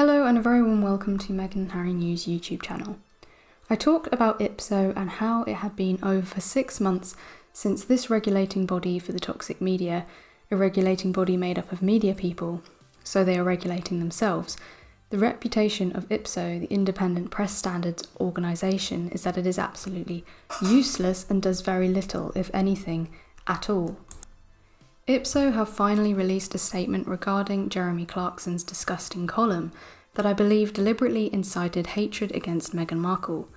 Hello and a very warm welcome to Meghan and Harry News YouTube channel. I talked about IPSO and how it had been over 6 months since this regulating body for the toxic media, a regulating body made up of media people, so they are regulating themselves. The reputation of IPSO, the Independent Press Standards Organisation, is that it is absolutely useless and does very little, if anything, at all. IPSO have finally released a statement regarding Jeremy Clarkson's disgusting column that I believe deliberately incited hatred against Meghan Markle.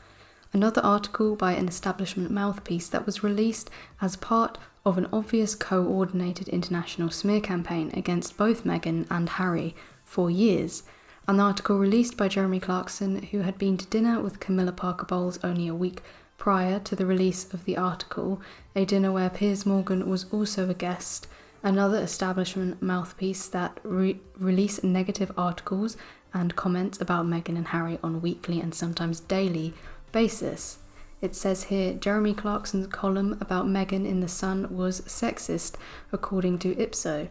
Another article by an establishment mouthpiece that was released as part of an obvious coordinated international smear campaign against both Meghan and Harry for years. An article released by Jeremy Clarkson, who had been to dinner with Camilla Parker Bowles only a week prior to the release of the article, a dinner where Piers Morgan was also a guest. Another establishment mouthpiece that release negative articles and comments about Meghan and Harry on a weekly and sometimes daily basis. It says here, Jeremy Clarkson's column about Meghan in The Sun was sexist, according to IPSO.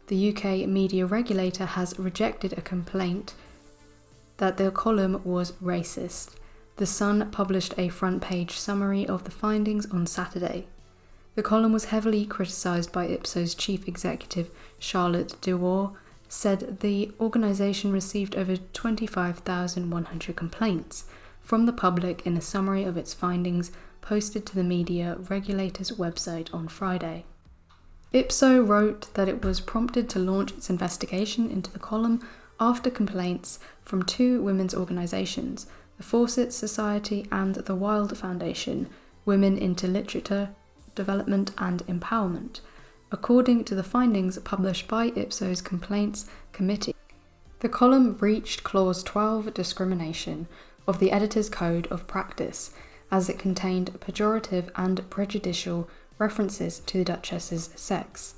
The UK media regulator has rejected a complaint that the column was racist. The Sun published a front-page summary of the findings on Saturday. The column was heavily criticised by IPSO's chief executive, Charlotte Dewar, said the organisation received over 25,100 complaints from the public in a summary of its findings posted to the media regulator's website on Friday. IPSO wrote that it was prompted to launch its investigation into the column after complaints from two women's organisations, the Fawcett Society and the Wilde Foundation, Women into Literature, Development and Empowerment, according to the findings published by IPSO's Complaints Committee. The column breached Clause 12 discrimination of the Editor's Code of Practice, as it contained pejorative and prejudicial references to the Duchess's sex.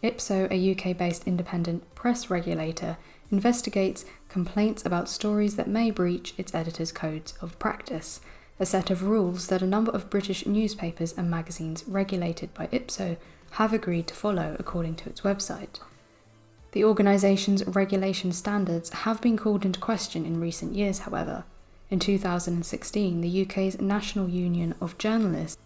IPSO, a UK-based independent press regulator, investigates complaints about stories that may breach its Editor's Codes of Practice, a set of rules that a number of British newspapers and magazines regulated by IPSO have agreed to follow, according to its website. The organisation's regulation standards have been called into question in recent years, however. In 2016, the UK's National Union of Journalists,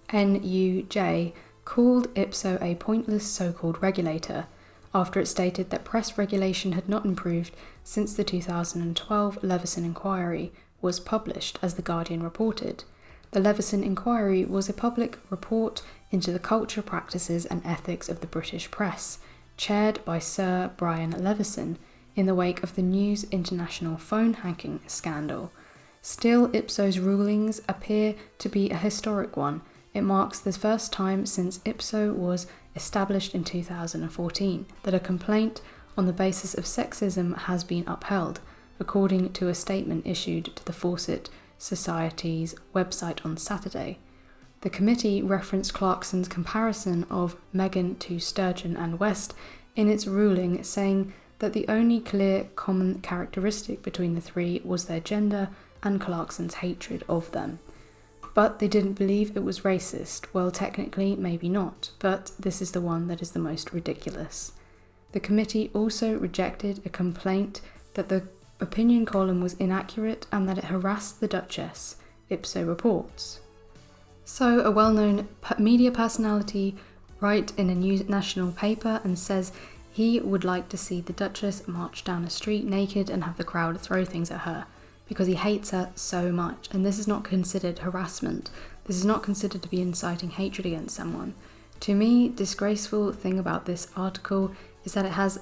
NUJ, called IPSO a pointless so-called regulator, after it stated that press regulation had not improved since the 2012 Leveson inquiry was published, as The Guardian reported. The Leveson inquiry was a public report into the culture, practices and ethics of the British press, chaired by Sir Brian Leveson, in the wake of the News International phone hacking scandal. Still, IPSO's rulings appear to be a historic one. It marks the first time since IPSO was established in 2014 that a complaint on the basis of sexism has been upheld, according to a statement issued to the Fawcett Society's website on Saturday. The committee referenced Clarkson's comparison of Meghan to Sturgeon and West in its ruling, saying that the only clear common characteristic between the three was their gender and Clarkson's hatred of them. But they didn't believe it was racist. Well, technically, maybe not, but this is the one that is the most ridiculous. The committee also rejected a complaint that the opinion column was inaccurate and that it harassed the Duchess, IPSO reports. So, a well-known media personality writes in a national paper and says he would like to see the Duchess march down a street naked and have the crowd throw things at her, because he hates her so much, and this is not considered harassment. This is not considered to be inciting hatred against someone. To me, disgraceful thing about this article is that it has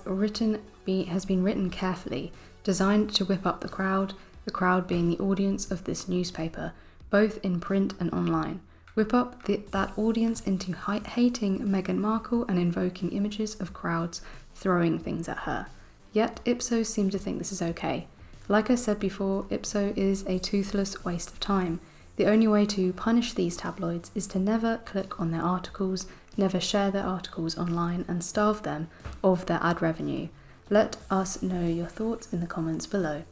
been written carefully, designed to whip up the crowd being the audience of this newspaper, both in print and online. Whip up that audience into hating Meghan Markle and invoking images of crowds throwing things at her. Yet IPSO seem to think this is okay. Like I said before, IPSO is a toothless waste of time. The only way to punish these tabloids is to never click on their articles, never share their articles online, and starve them of their ad revenue. Let us know your thoughts in the comments below.